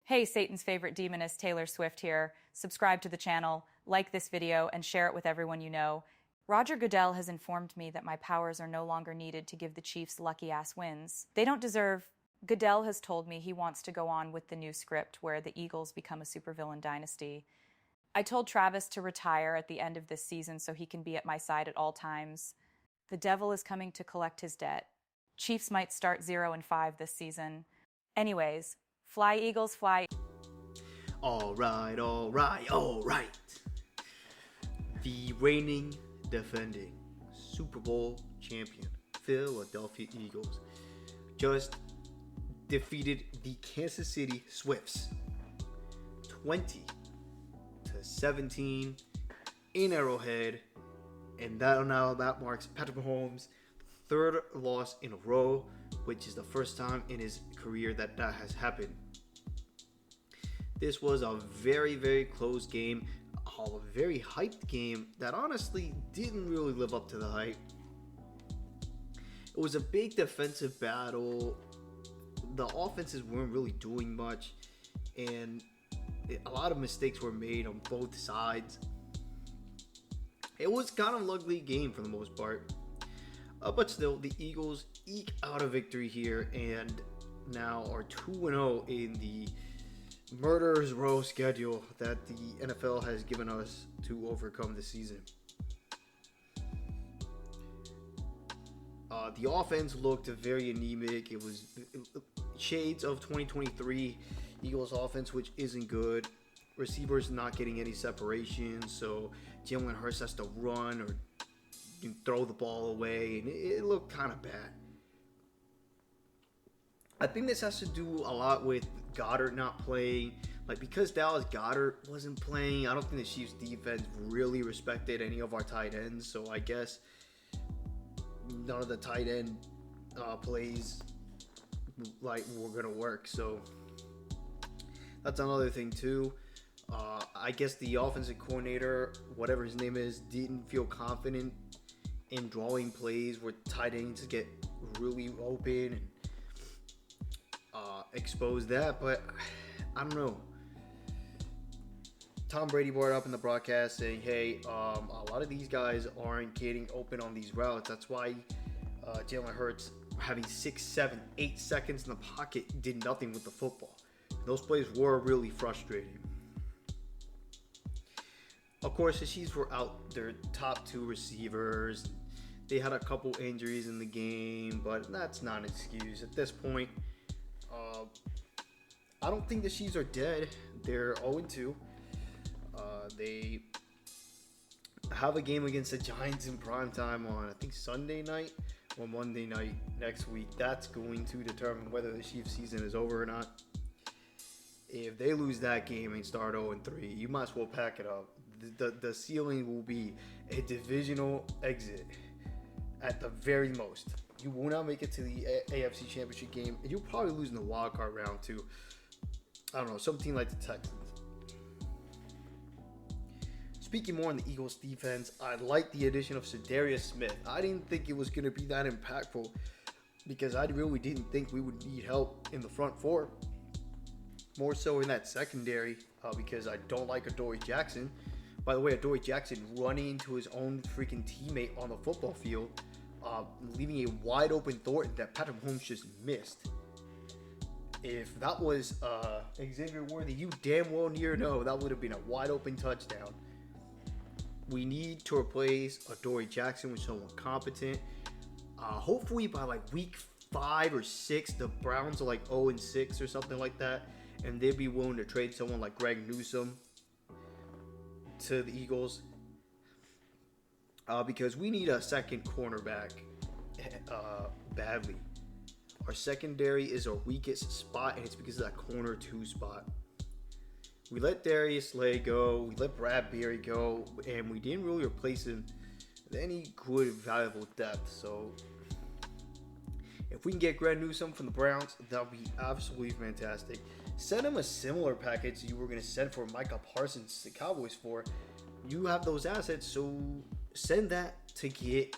Hey, Satan's favorite demoness, Taylor Swift here. Subscribe to the channel, like this video, and share it with everyone you know. Roger Goodell has informed me that my powers are no longer needed to give the Chiefs lucky-ass wins. They don't deserve... Goodell has told me he wants to go on with the new script where the Eagles become a supervillain dynasty. I told Travis to retire at the end of this season so he can be at my side at all times. The devil is coming to collect his debt. Chiefs might start 0-5 this season. Anyways, fly Eagles, fly. All right. The reigning, defending Super Bowl champion Philadelphia Eagles just defeated the Kansas City Swifts 20-17 in Arrowhead, and that marks Patrick Mahomes' third loss in a row, which is the first time in his career that has happened. This was a very, very close game, a very hyped game that honestly didn't really live up to the hype. It was a big defensive battle. The offenses weren't really doing much, and a lot of mistakes were made on both sides. It was kind of an ugly game for the most part. But still, the Eagles eke out a victory here and now are 2-0 in the murderer's row schedule that the NFL has given us to overcome this season. The offense looked very anemic. It was shades of 2023 Eagles offense, which isn't good. Receivers not getting any separation, so Jalen Hurts has to run or throw the ball away, and it looked kind of bad. I think this has to do a lot with Goddard not playing. Because Dallas Goddard wasn't playing, I don't think the Chiefs defense really respected any of our tight ends, so I guess none of the tight end plays were gonna work. So that's another thing too. I guess the offensive coordinator, whatever his name is, didn't feel confident in drawing plays where tight ends get really open and expose that. But I don't know. Tom Brady brought up in the broadcast saying, hey, a lot of these guys aren't getting open on these routes. That's why Jalen Hurts having 6, 7, 8 seconds in the pocket did nothing with the football. Those plays were really frustrating. Of course, the Chiefs were out their top 2 receivers. They had a couple injuries in the game, but that's not an excuse. At this point, I don't think the Chiefs are dead. They're 0-2. They have a game against the Giants in primetime on, I think, Sunday night or Monday night next week. That's going to determine whether the Chiefs season is over or not. If they lose that game and start 0-3, you might as well pack it up. The ceiling will be a divisional exit at the very most. You will not make it to the AFC Championship game, and you'll probably lose in the wild card round to, I don't know, some team like the Texans. Speaking more on the Eagles defense, I like the addition of Zadarius Smith. I didn't think it was going to be that impactful because I really didn't think we would need help in the front four. More so in that secondary because I don't like Adoree Jackson. By the way, Adoree Jackson running into his own freaking teammate on the football field, leaving a wide open Thornton that Patrick Mahomes just missed. If that was Xavier Worthy, you damn well know that would have been a wide open touchdown. We need to replace Adoree Jackson with someone competent. Hopefully by week 5 or 6, the Browns are 0-6 or something like that, and they'd be willing to trade someone like Greg Newsome to the Eagles. Because we need a second cornerback badly. Our secondary is our weakest spot, and it's because of that corner 2 spot. We let Darius Slay go, we let Brad Berry go, and we didn't really replace him with any good, valuable depth. So if we can get Greg Newsome from the Browns, that would be absolutely fantastic. Send him a similar package you were going to send for Micah Parsons to the Cowboys for. You have those assets, so send that to get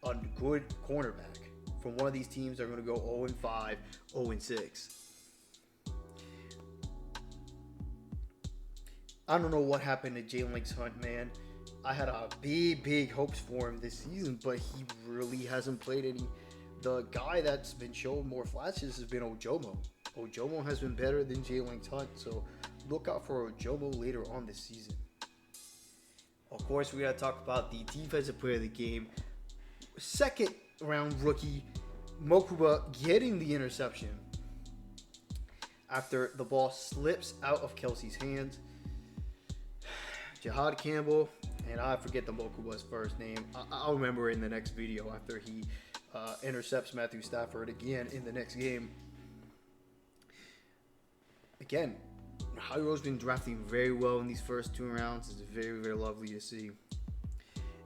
a good cornerback from one of these teams that are going to go 0-5, 0-6. I don't know what happened to Jalen Hunt, man. I had a big hopes for him this season, but he really hasn't played any. The guy that's been showing more flashes has been Ojomo. Ojomo has been better than Jalen Hunt, so look out for Ojomo later on this season. Of course, we got to talk about the defensive player of the game. Second round rookie, Mokuba, getting the interception after the ball slips out of Kelsey's hands. Jihad Campbell, and I forget the Mokuba's first name. I'll remember in the next video after he intercepts Matthew Stafford again in the next game. Again, Jairo's been drafting very well in these first 2 rounds. It's very lovely to see.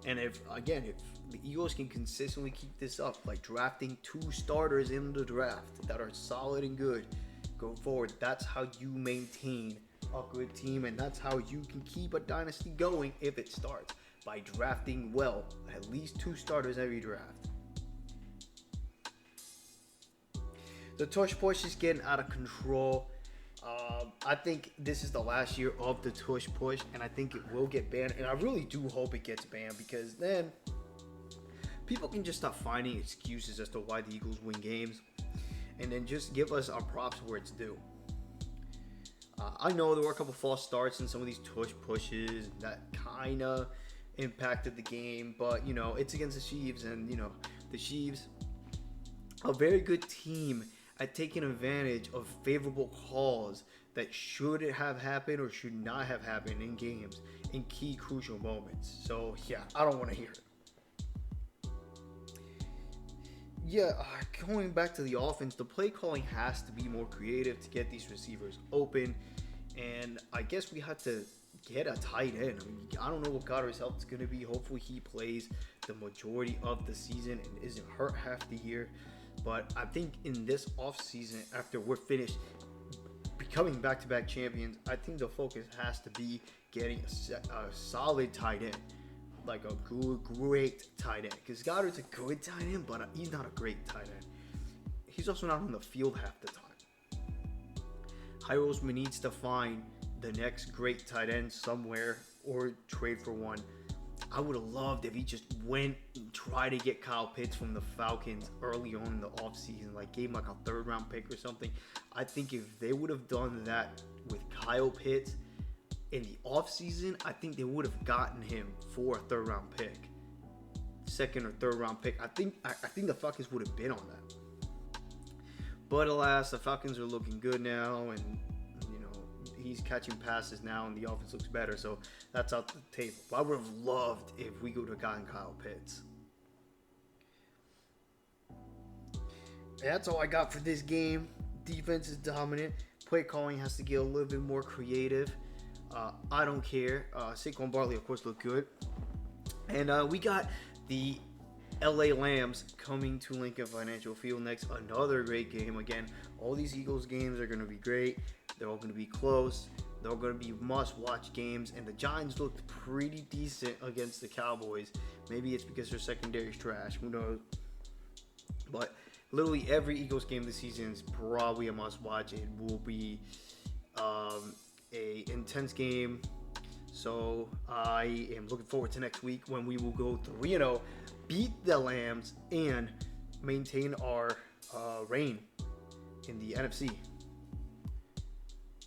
And if the Eagles can consistently keep this up, like drafting 2 starters in the draft that are solid and good, go forward. That's how you maintain a good team, and that's how you can keep a dynasty going if it starts, by drafting well, at least 2 starters every draft. The tush push is getting out of control. I think this is the last year of the tush push, and I think it will get banned, and I really do hope it gets banned, because then people can just stop finding excuses as to why the Eagles win games, and then just give us our props where it's due. I know there were a couple false starts in some of these tush pushes that kind of impacted the game, but it's against the Chiefs, and the Chiefs, a very good team at taking advantage of favorable calls that should have happened or should not have happened in games in key crucial moments. So yeah, I don't want to hear it. Yeah, going back to the offense, the play calling has to be more creative to get these receivers open, and I guess we had to get a tight end. I don't know what Goddard's health is going to be. Hopefully he plays the majority of the season and isn't hurt half the year. But I think in this offseason, after we're finished becoming back-to-back champions, I think the focus has to be getting a solid tight end, like a great tight end. Because Goddard's a good tight end, but he's not a great tight end. He's also not on the field half the time. Jairo's needs to find the next great tight end somewhere or trade for one. I would have loved if he just went and tried to get Kyle Pitts from the Falcons early on in the offseason, like gave him like a 3rd round pick or something. I think if they would have done that with Kyle Pitts in the offseason, I think they would have gotten him for a 3rd round pick, 2nd or 3rd round pick. I think the Falcons would have been on that. But alas, the Falcons are looking good now, and he's catching passes now, and the offense looks better, so that's out the table. But I would have loved if we would have gotten Kyle Pitts. That's all I got for this game. Defense is dominant. Play calling has to get a little bit more creative. I don't care. Saquon Barkley, of course, looked good. And we got the LA Lambs coming to Lincoln Financial Field next. Another great game. Again, all these Eagles games are going to be great. They're all going to be close. They're all going to be must-watch games. And the Giants looked pretty decent against the Cowboys. Maybe it's because their secondary is trash. Who knows? But literally every Eagles game this season is probably a must-watch. It will be a intense game. So I am looking forward to next week when we will go 3-0, beat the Lambs, and maintain our reign in the NFC.